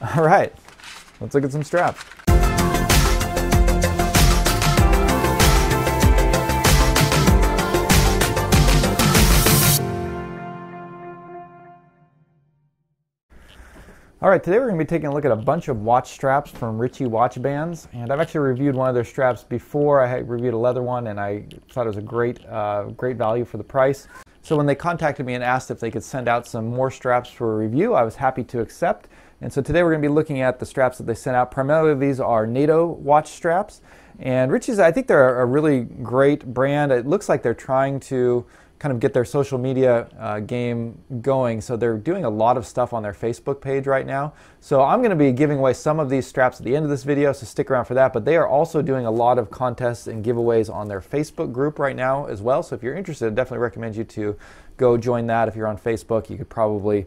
All right, let's look at some straps. All right, today we're going to be taking a look at a bunch of watch straps from Ritche watch bands, and I've actually reviewed one of their straps before. I had reviewed a leather one, and I thought it was a great value for the price. So when they contacted me and asked if they could send out some more straps for a review, I was happy to accept. And so today we're going to be looking at the straps that they sent out. Primarily these are NATO watch straps, and Ritche's, I think they're a really great brand. It looks like they're trying to kind of get their social media game going. So they're doing a lot of stuff on their Facebook page right now. So I'm going to be giving away some of these straps at the end of this video, so stick around for that. But they are also doing a lot of contests and giveaways on their Facebook group right now as well. So if you're interested, I definitely recommend you to go join that. If you're on Facebook, you could probably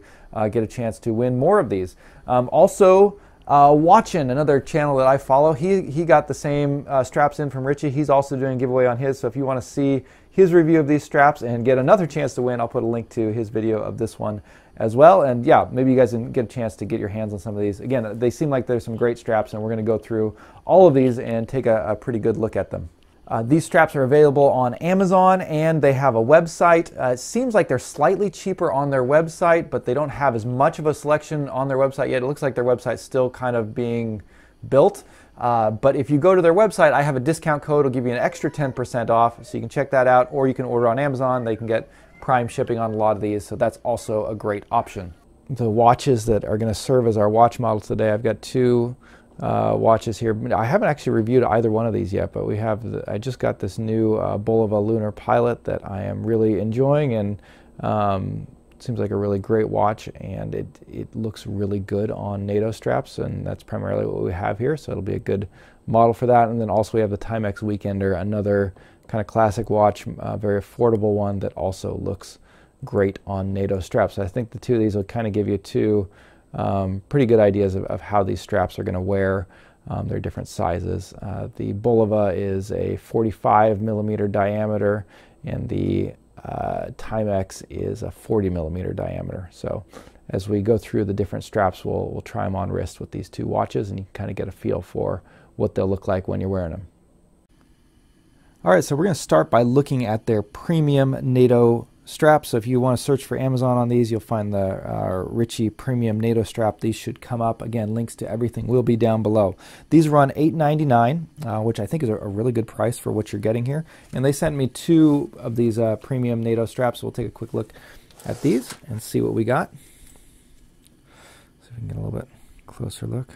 get a chance to win more of these. Watchin, another channel that I follow, he got the same straps in from Ritche. He's also doing a giveaway on his, so if you want to see his review of these straps and get another chance to win, I'll put a link to his video of this one as well. And yeah, maybe you guys can get a chance to get your hands on some of these. Again, they seem like there's some great straps, and we're going to go through all of these and take a pretty good look at them. These straps are available on Amazon, and they have a website. It seems like they're slightly cheaper on their website, but they don't have as much of a selection on their website yet. It looks like their website's still kind of being built. But if you go to their website, I have a discount code. It'll give you an extra 10% off, so you can check that out, or you can order on Amazon. They can get prime shipping on a lot of these, so that's also a great option. The watches that are going to serve as our watch models today, I've got two watches here. I haven't actually reviewed either one of these yet, but we have I just got this new Bulova Lunar Pilot that I am really enjoying, and seems like a really great watch, and it looks really good on NATO straps, and that's primarily what we have here, so it'll be a good model for that. And then also we have the Timex Weekender, another kind of classic watch, very affordable one that also looks great on NATO straps. So I think the two of these will kind of give you two pretty good ideas of how these straps are going to wear. They're different sizes. The Bulova is a 45 millimeter diameter, and the Timex is a 40 millimeter diameter. So as we go through the different straps, we'll try them on wrist with these two watches, and you can kind of get a feel for what they'll look like when you're wearing them. All right, so we're going to start by looking at their premium NATO straps. So if you want to search for Amazon on these, you'll find the Ritche Premium NATO strap. These should come up. Again, links to everything will be down below. These run $8.99, which I think is a really good price for what you're getting here. And they sent me two of these premium NATO straps. So we'll take a quick look at these and see what we got. See if we can get a little bit closer look.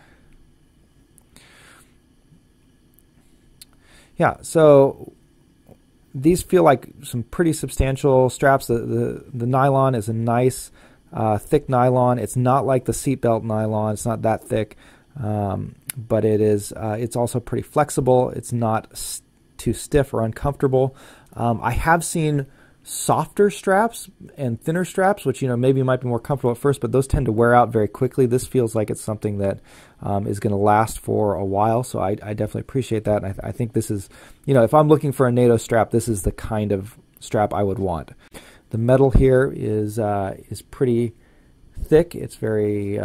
Yeah, so these feel like some pretty substantial straps. The nylon is a nice thick nylon. It's not like the seatbelt nylon. It's not that thick, but it is. It's also pretty flexible. It's not too stiff or uncomfortable. I have seen softer straps and thinner straps, which maybe might be more comfortable at first, but those tend to wear out very quickly. This feels like it's something that is going to last for a while, so I definitely appreciate that. And I think this is, if I'm looking for a NATO strap, this is the kind of strap I would want. The metal here is pretty thick. It's very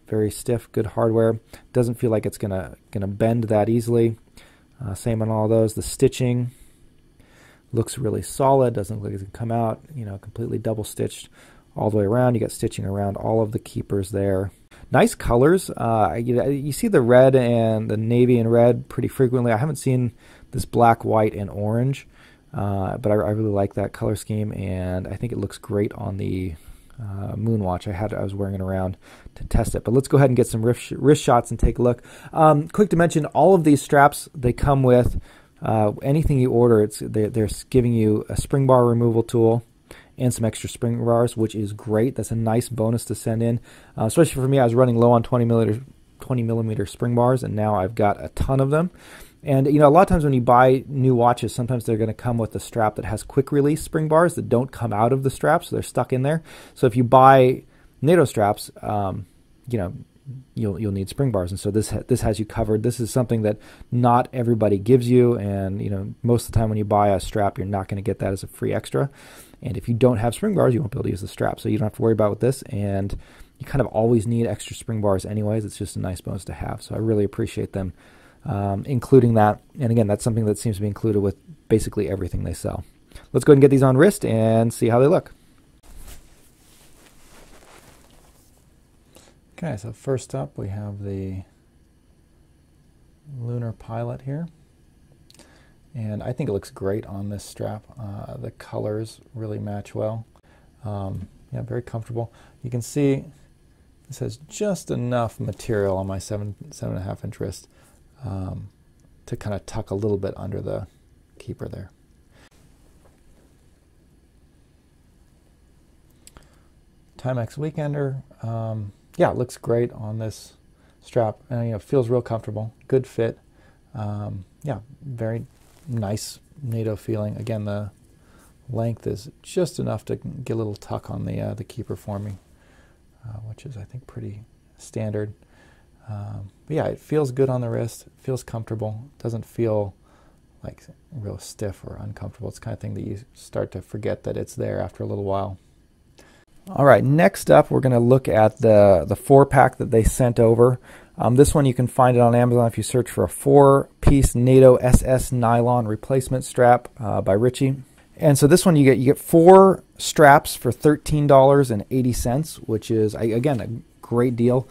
very stiff, good hardware. Doesn't feel like it's gonna bend that easily. Same on all those. The stitching looks really solid. Doesn't look like it's gonna come out, completely double stitched all the way around. You got stitching around all of the keepers there. Nice colors. You see the red and the navy and red pretty frequently. I haven't seen this black, white, and orange, but I really like that color scheme, and I think it looks great on the Moon watch. I was wearing it around to test it. But let's go ahead and get some wrist shots and take a look. Quick to mention, all of these straps, they come with anything you order. They're giving you a spring bar removal tool and some extra spring bars, which is great. That's a nice bonus to send in, especially for me. I was running low on 20 millimeter spring bars, and now I've got a ton of them. And a lot of times when you buy new watches, sometimes they're going to come with a strap that has quick release spring bars that don't come out of the strap, so they're stuck in there. So if you buy NATO straps, you'll need spring bars. And so this has you covered. This is something that not everybody gives you, and most of the time when you buy a strap, you're not going to get that as a free extra. And if you don't have spring bars, you won't be able to use the strap, so you don't have to worry about with this. And you kind of always need extra spring bars anyways. It's just a nice bonus to have. So I really appreciate them including that. And again, that's something that seems to be included with basically everything they sell. Let's go ahead and get these on wrist and see how they look. Okay, so first up we have the Lunar Pilot here. And I think it looks great on this strap. The colors really match well. Yeah, very comfortable. You can see this has just enough material on my 7.5 inch wrist to kind of tuck a little bit under the keeper there. Timex Weekender. Yeah, it looks great on this strap. It feels real comfortable. Good fit. Yeah, very nice NATO feeling. Again, the length is just enough to get a little tuck on the keeper for me, which is, I think, pretty standard. But yeah, it feels good on the wrist. It feels comfortable. It doesn't feel like real stiff or uncomfortable. It's the kind of thing that you start to forget that it's there after a little while. All right, next up we're going to look at the 4-pack that they sent over. This one you can find it on Amazon if you search for a 4-piece NATO SS nylon replacement strap by Ritche. And so this one you get 4 straps for $13.80, which is, again, a great deal.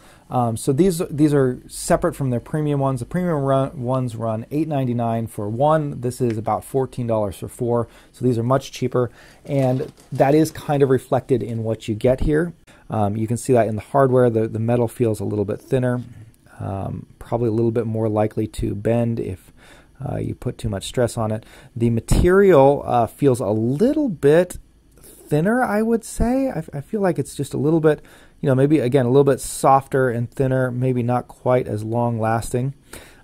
So these are separate from their premium ones. The premium ones run $8.99 for 1. This is about $14 for 4. So these are much cheaper, and that is kind of reflected in what you get here. You can see that in the hardware. The metal feels a little bit thinner, probably a little bit more likely to bend if you put too much stress on it. The material feels a little bit thinner, I would say. I feel like it's just a little bit, maybe, again, a little bit softer and thinner, maybe not quite as long lasting.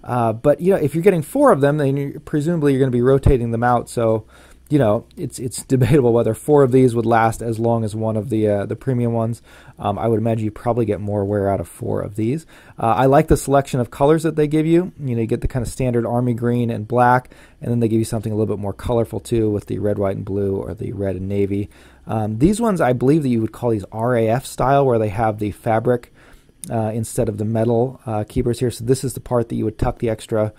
But, if you're getting 4 of them, then presumably you're going to be rotating them out. So, it's debatable whether 4 of these would last as long as one of the premium ones. I would imagine you probably get more wear out of 4 of these. I like the selection of colors that they give you. You get the kind of standard army green and black, and then they give you something a little bit more colorful too with the red, white, and blue, or the red and navy. These ones, I believe that you would call these RAF style, where they have the fabric instead of the metal keepers here. So this is the part that you would tuck the extra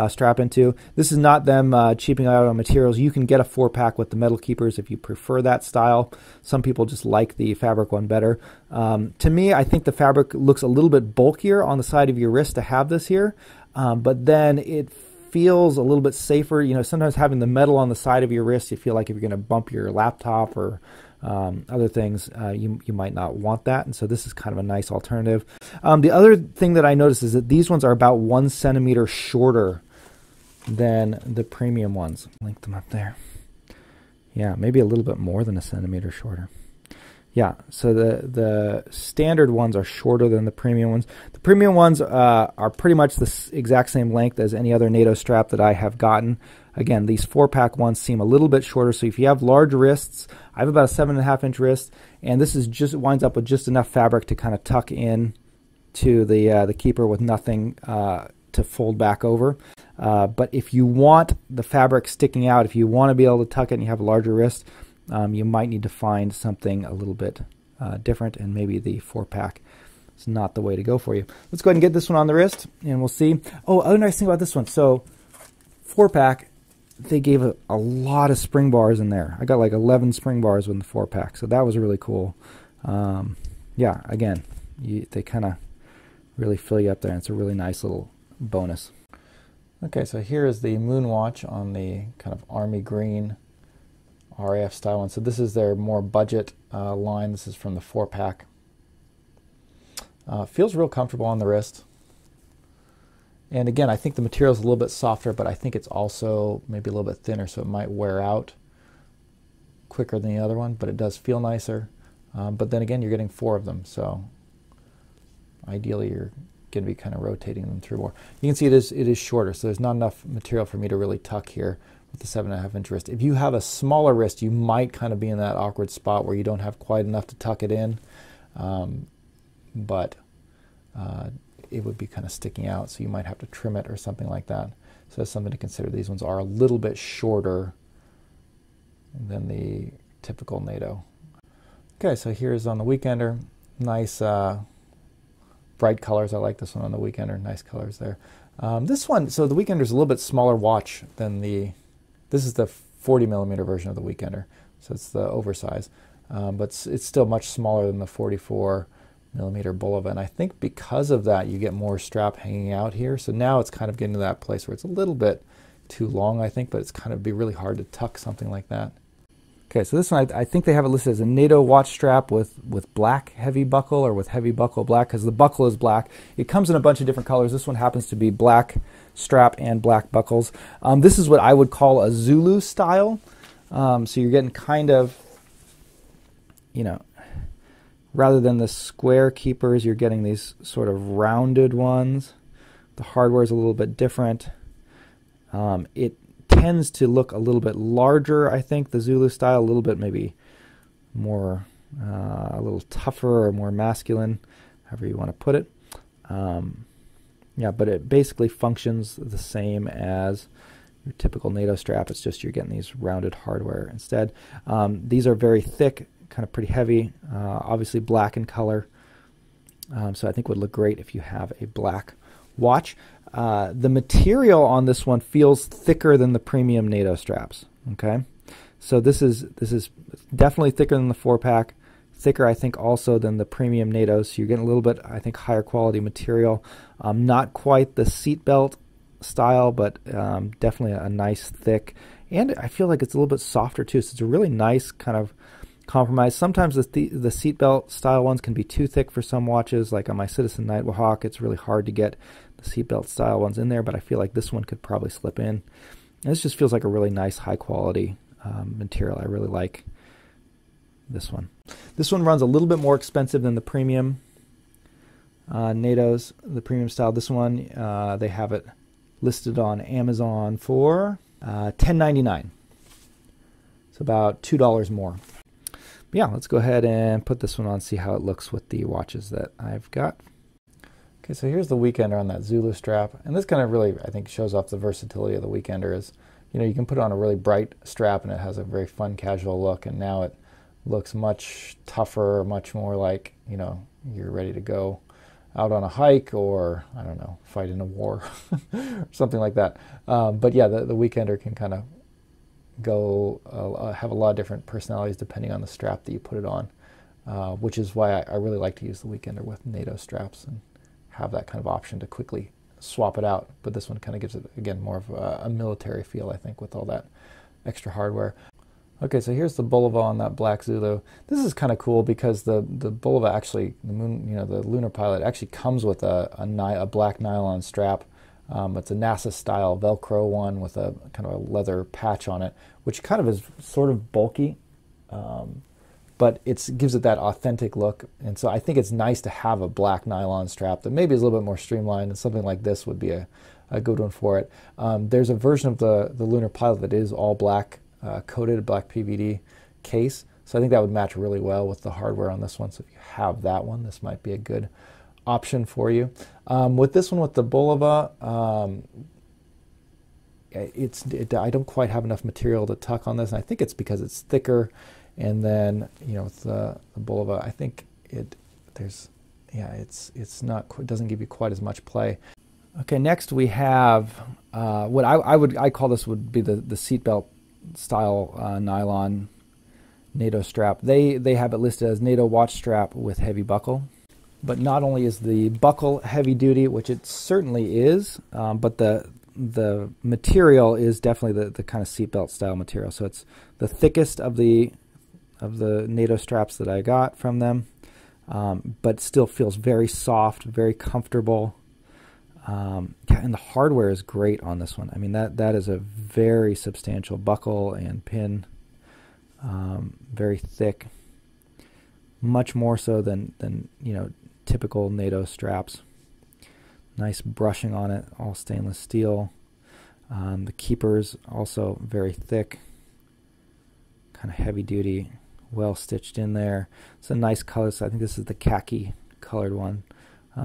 strap into. This is not them cheaping out on materials. You can get a 4-pack with the metal keepers if you prefer that style. Some people just like the fabric one better. To me, I think the fabric looks a little bit bulkier on the side of your wrist to have this here, but then it feels a little bit safer. Sometimes having the metal on the side of your wrist, you feel like if you're going to bump your laptop or other things, you might not want that, and so this is kind of a nice alternative. The other thing that I noticed is that these ones are about 1 centimeter shorter than the premium ones. Link them up there. Yeah, maybe a little bit more than 1 centimeter shorter. Yeah, so the standard ones are shorter than the premium ones. The premium ones are pretty much the exact same length as any other NATO strap that I have gotten. Again, these 4-pack ones seem a little bit shorter, so if you have large wrists, I have about a 7.5 inch wrist, and this is just winds up with just enough fabric to kind of tuck in to the keeper with nothing to fold back over. But if you want the fabric sticking out, if you want to be able to tuck it and you have a larger wrist, you might need to find something a little bit different, and maybe the 4-pack is not the way to go for you. Let's go ahead and get this one on the wrist, and we'll see. Oh, other nice thing about this one. So 4-pack, they gave a lot of spring bars in there. I got like 11 spring bars with the 4-pack, so that was really cool. Yeah, again, they kind of really fill you up there, and it's a really nice little bonus. Okay, so here is the Moonwatch on the kind of army green RAF style one. So this is their more budget line. This is from the 4-pack. Feels real comfortable on the wrist. And again, I think the material is a little bit softer, but I think it's also maybe a little bit thinner, so it might wear out quicker than the other one, but it does feel nicer. But then again, you're getting 4 of them, so ideally you're going to be kind of rotating them through more. You can see it is shorter, so there's not enough material for me to really tuck here with the 7.5 inch wrist. If you have a smaller wrist, you might kind of be in that awkward spot where you don't have quite enough to tuck it in. But it would be kind of sticking out, so you might have to trim it or something like that. So that's something to consider. These ones are a little bit shorter than the typical NATO. Okay, so here's on the Weekender. Nice bright colors. I like this one on the Weekender. Nice colors there. This one, so the Weekender is a little bit smaller watch than this is the 40 millimeter version of the Weekender. So it's the oversize. But it's still much smaller than the 44 millimeter Bulova, and I think because of that you get more strap hanging out here. So now it's kind of getting to that place where it's a little bit too long, I think, but it's kind of be really hard to tuck something like that. Okay, so this one I think they have it listed as a NATO watch strap with black heavy buckle, or with heavy buckle black, because the buckle is black. It comes in a bunch of different colors. This one happens to be black strap and black buckles. This is what I would call a Zulu style. So you're getting kind of, you know, rather than the square keepers, you're getting these sort of rounded ones. The hardware is a little bit different. It tends to look a little bit larger, I think, the Zulu style, a little bit maybe more, a little tougher or more masculine, however you want to put it. Yeah, but it basically functions the same as your typical NATO strap. It's just you're getting these rounded hardware instead. These are very thick, kind of pretty heavy, obviously black in color, so I think would look great if you have a black watch. The material on this one feels thicker than the premium NATO straps. Okay, so this is definitely thicker than the 4-pack, thicker I think also than the premium NATOs. So you're getting a little bit, I think, higher quality material. Not quite the seatbelt style, but definitely a nice thick, and I feel like it's a little bit softer too. So it's a really nice kind of compromise. Sometimes the seatbelt style ones can be too thick for some watches, like on my Citizen Nighthawk. It's really hard to get the seatbelt style ones in there, but I feel like this one could probably slip in. And this just feels like a really nice, high quality material. I really like this one. This one runs a little bit more expensive than the premium NATOs, the premium style. This one, they have it listed on Amazon for $10.99. It's about $2 more. Yeah, let's go ahead and put this one on, see how it looks with the watches that I've got. Okay, so here's the Weekender on that Zulu strap, and this kind of really, I think, shows off the versatility of the Weekender. Is, you know, you can put it on a really bright strap and it has a very fun casual look, and now it looks much tougher, much more like, you know, you're ready to go out on a hike, or, I don't know, fight in a war or something like that. But yeah, the Weekender can kind of go have a lot of different personalities depending on the strap that you put it on, which is why I really like to use the Weekender with NATO straps and have that kind of option to quickly swap it out. But this one kind of gives it, again, more of a military feel, I think, with all that extra hardware. Okay, so here's the Bulova on that black Zulu. This is kind of cool because the Bulova actually, the Lunar Pilot actually comes with a black nylon strap. It's a NASA style Velcro one with a kind of a leather patch on it, which kind of is sort of bulky, but it gives it that authentic look. And so I think it's nice to have a black nylon strap that maybe is a little bit more streamlined, and something like this would be a good one for it. There's a version of the Lunar Pilot that is all black, coated black PVD case, so I think that would match really well with the hardware on this one. So if you have that one, this might be a good option for you. With this one, with the Bulova, I don't quite have enough material to tuck on this, and I think it's because it's thicker. And then, you know, with the Bulova, I think it doesn't give you quite as much play. Okay, next we have what I call this would be the seatbelt style nylon NATO strap. They have it listed as NATO watch strap with heavy buckle. But not only is the buckle heavy duty, which it certainly is, but the material is definitely the kind of seatbelt style material. So it's the thickest of the NATO straps that I got from them, but still feels very soft, very comfortable. And the hardware is great on this one. I mean, that is a very substantial buckle and pin, very thick, much more so than you know, typical NATO straps. Nice brushing on it, all stainless steel. The keepers also very thick, kind of heavy duty, well stitched in there. It's a nice color. So I think this is the khaki colored one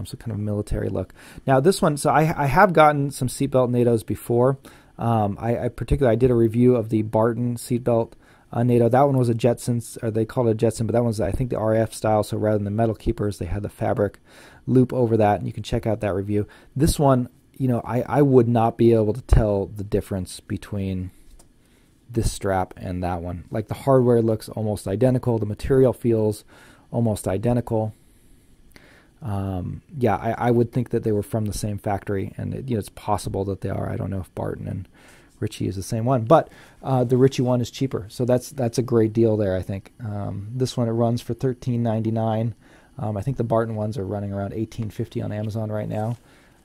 So kind of a military look. Now this one, so I have gotten some seatbelt NATOs before. I did a review of the Barton seatbelt NATO. That one was a Jetson, or they called it a Jetson, but that one's, I think, the RF style. So rather than the metal keepers, they had the fabric loop over that, and you can check out that review. This one, you know, I would not be able to tell the difference between this strap and that one. Like the hardware looks almost identical. The material feels almost identical. Yeah, I would think that they were from the same factory, and it's possible that they are. I don't know if Barton and Ritche is the same one, but the Ritche one is cheaper, so that's a great deal there, I think. This one, it runs for $13.99. I think the Barton ones are running around $18.50 on Amazon right now.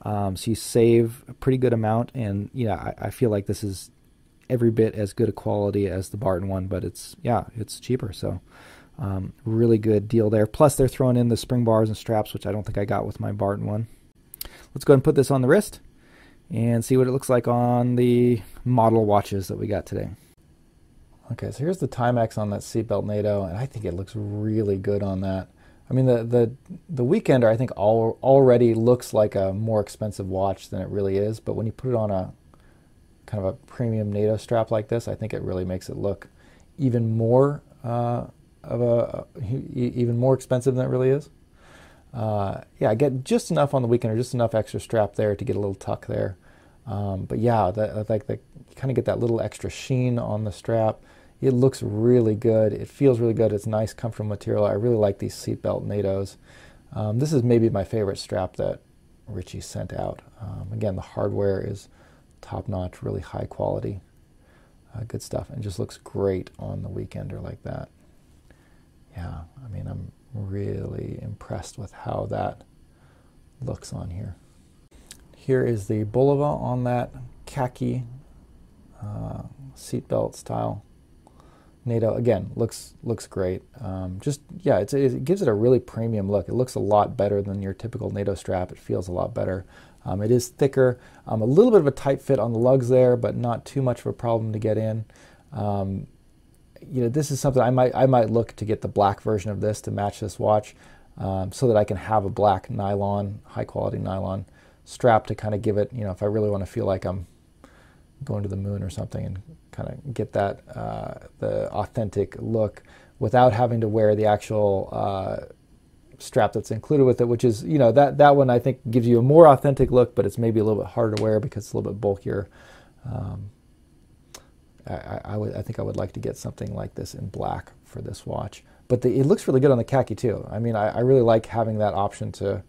So you save a pretty good amount, and I feel like this is every bit as good a quality as the Barton one, but it's cheaper, so really good deal there. Plus they're throwing in the spring bars and straps, which I don't think I got with my Barton one. Let's go ahead and put this on the wrist and see what it looks like on the model watches that we got today. Okay, so here's the Timex on that seatbelt NATO, and I think it looks really good on that. I mean, the Weekender, I think, already looks like a more expensive watch than it really is, but when you put it on a kind of a premium NATO strap like this, I think it really makes it look even more even more expensive than it really is. Yeah, I get just enough on the Weekender, just enough extra strap there to get a little tuck there. But yeah, you kind of get that little extra sheen on the strap. It looks really good. It feels really good. It's nice, comfortable material. I really like these seatbelt NATOs. This is maybe my favorite strap that Ritche sent out. Again, the hardware is top-notch, really high quality, good stuff, and just looks great on the Weekender like that. Yeah, I mean, I'm really impressed with how that looks on here. Here is the Bulova on that khaki seatbelt style NATO. Again, looks great. It gives it a really premium look. It looks a lot better than your typical NATO strap. It feels a lot better. It is thicker, a little bit of a tight fit on the lugs there, but not too much of a problem to get in. This is something I might look to get the black version of this to match this watch, so that I can have a black nylon, high quality nylon strap to kind of give it, if I really want to feel like I'm going to the moon or something, and kind of get that the authentic look without having to wear the actual strap that's included with it, which is, that one I think gives you a more authentic look, but it's maybe a little bit harder to wear because it's a little bit bulkier. I think I would like to get something like this in black for this watch, but it looks really good on the khaki too. I mean, I really like having that option to,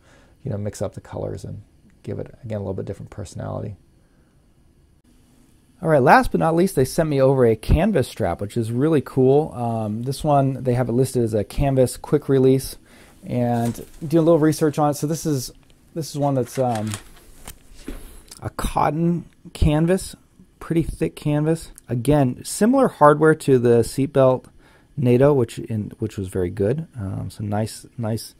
mix up the colors and give it, again, a little bit different personality. All right, last but not least, they sent me over a canvas strap, which is really cool. This one, they have it listed as a canvas quick release, and do a little research on it. So this is one that's a cotton canvas, pretty thick canvas. Again, similar hardware to the seatbelt NATO, which was very good. Some nice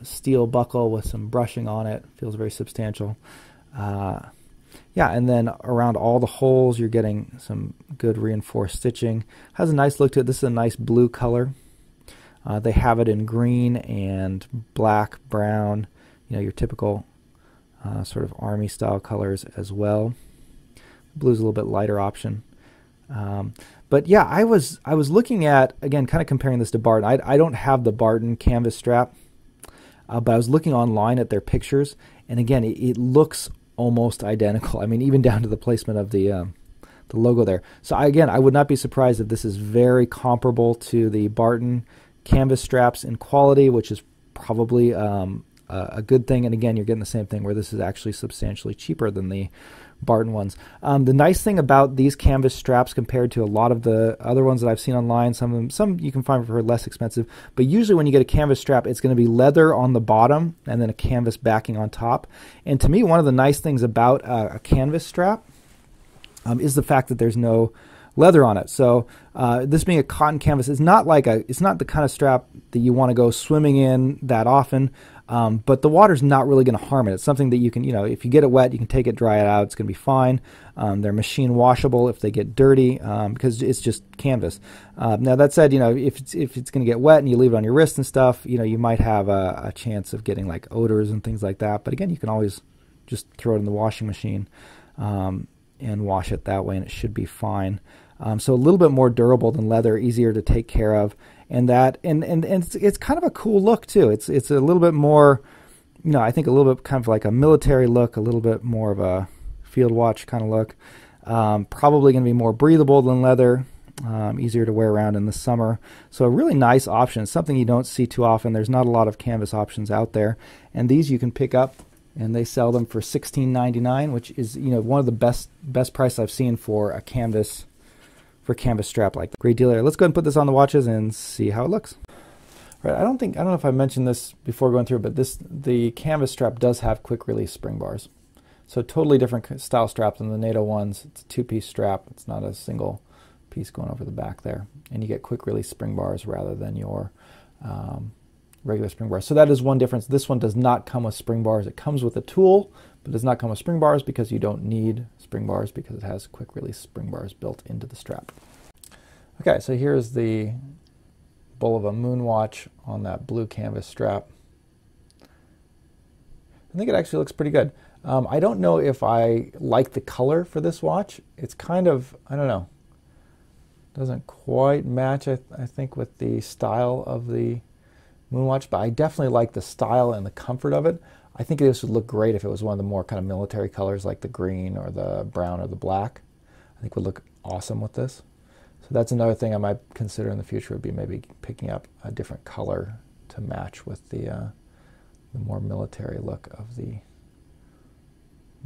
steel buckle with some brushing on it. Feels very substantial. Yeah, and then around all the holes, you're getting some good reinforced stitching. Has a nice look to it. This is a nice blue color. They have it in green and black, brown, your typical sort of army style colors as well. Blue's a little bit lighter option. But yeah, I was looking at, again, kind of comparing this to Barton. I don't have the Barton canvas strap, but I was looking online at their pictures, and again, it looks almost identical. I mean, even down to the placement of the logo there. So I would not be surprised if this is very comparable to the Barton canvas straps in quality, which is probably a good thing. And again, you're getting the same thing where this is actually substantially cheaper than the Barton ones. The nice thing about these canvas straps compared to a lot of the other ones that I've seen online, some you can find for less expensive, but usually when you get a canvas strap, it's going to be leather on the bottom and then a canvas backing on top. And to me, one of the nice things about a canvas strap is the fact that there's no leather on it. So this being a cotton canvas, it's not the kind of strap that you want to go swimming in that often. But the water's not really going to harm it. It's something that you can, if you get it wet, you can take it, dry it out. It's going to be fine. They're machine washable if they get dirty, because it's just canvas. Now that said, if it's going to get wet and you leave it on your wrist and stuff, you might have a chance of getting like odors and things like that. But again, you can always just throw it in the washing machine and wash it that way, and it should be fine. So a little bit more durable than leather, easier to take care of, and it's kind of a cool look too. It's a little bit more, I think a little bit kind of like a military look, a little bit more of a field watch kind of look. Probably going to be more breathable than leather, easier to wear around in the summer. So a really nice option, something you don't see too often. There's not a lot of canvas options out there, and these you can pick up. And they sell them for $16.99, which is one of the best price I've seen for a canvas strap like that. Great deal there. Let's go ahead and put this on the watches and see how it looks. Right, I don't know if I mentioned this before going through, but the canvas strap does have quick release spring bars. So totally different style strap than the NATO ones. It's a two-piece strap. It's not a single piece going over the back there, and you get quick release spring bars rather than your regular spring bars. So that is one difference. This one does not come with spring bars. It comes with a tool, but does not come with spring bars because you don't need spring bars because it has quick release spring bars built into the strap. Okay, so here's the Bulova Moon watch on that blue canvas strap. I think it actually looks pretty good. I don't know if I like the color for this watch. It's kind of, I don't know, doesn't quite match, I think, with the style of the Moonwatch, but I definitely like the style and the comfort of it. I think this would look great if it was one of the more kind of military colors like the green or the brown or the black. I think would look awesome with this. So that's another thing I might consider in the future, would be maybe picking up a different color to match with the more military look of the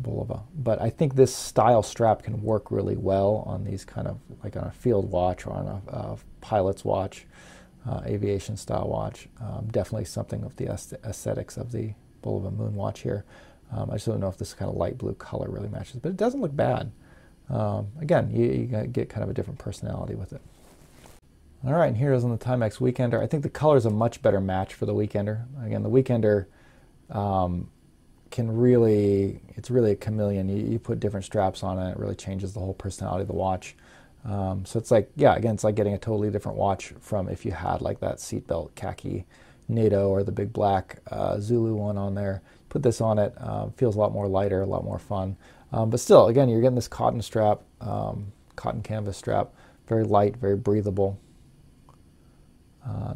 Bulova. But I think this style strap can work really well on these kind of like on a field watch or on a pilot's watch. Aviation style watch. Definitely something of the aesthetics of the Bulova Moon watch here. I just don't know if this kind of light blue color really matches, but it doesn't look bad. Again, you get kind of a different personality with it. All right, and here is on the Timex Weekender. I think the color is a much better match for the Weekender. Again, the Weekender it's really a chameleon. You put different straps on it, it really changes the whole personality of the watch. So it's like, again, it's like getting a totally different watch from if you had like that seatbelt khaki NATO or the big black Zulu one on there. Put this on it, feels a lot more lighter, a lot more fun. But still, again, you're getting this cotton strap, cotton canvas strap, very light, very breathable,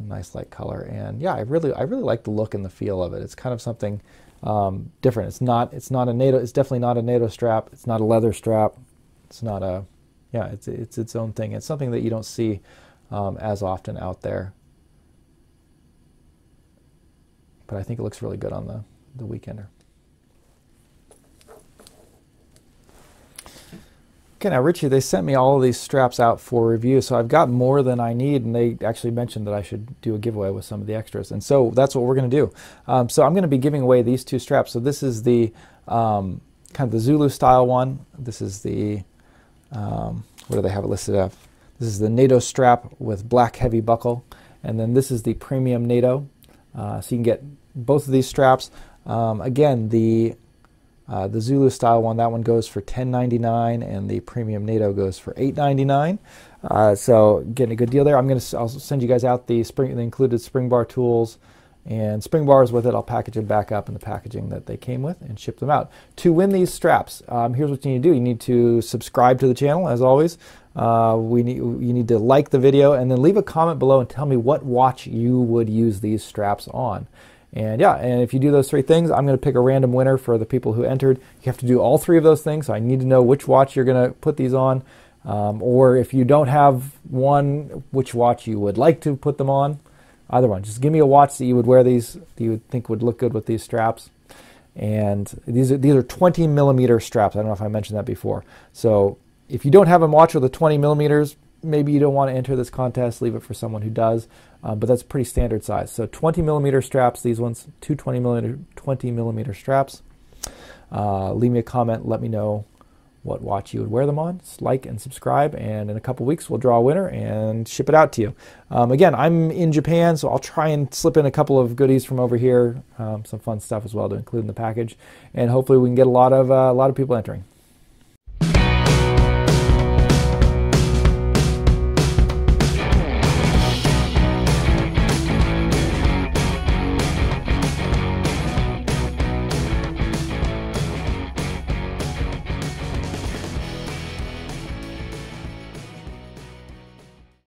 nice light color. And I really like the look and the feel of it. It's kind of something different. It's not a NATO. It's definitely not a NATO strap. It's not a leather strap. It's not a it's its own thing. It's something that you don't see as often out there. But I think it looks really good on the Weekender. Okay, now Ritche, they sent me all of these straps out for review, so I've got more than I need, and they actually mentioned that I should do a giveaway with some of the extras, and so that's what we're going to do. So I'm going to be giving away these two straps. So this is the kind of the Zulu style one. This is the what do they have it listed at? This is the NATO strap with black heavy buckle, and then this is the premium NATO. So you can get both of these straps. Again, the Zulu style one, that one goes for $10.99, and the premium NATO goes for $8.99. So getting a good deal there. I'll send you guys out the included spring bar tools and spring bars with it. I'll package them back up in the packaging that they came with and ship them out. To win these straps, here's what you need to do. You need to subscribe to the channel, as always. You need to like the video and then leave a comment below and tell me what watch you would use these straps on. And if you do those three things, I'm going to pick a random winner for the people who entered. You have to do all three of those things, so I need to know which watch you're going to put these on. Or if you don't have one, which watch you would like to put them on. Either one. Just give me a watch that you would wear these, that you would think would look good with these straps. And these are 20 millimeter straps. I don't know if I mentioned that before. So if you don't have a watch with a 20 millimeters, maybe you don't want to enter this contest. Leave it for someone who does. But that's pretty standard size. So 20 millimeter straps, these ones, two 20 millimeter straps. Leave me a comment. Let me know what watch you would wear them on. Just like and subscribe, and in a couple weeks we'll draw a winner and ship it out to you. Again, I'm in Japan, so I'll try and slip in a couple of goodies from over here, some fun stuff as well to include in the package, and hopefully we can get a lot of people entering.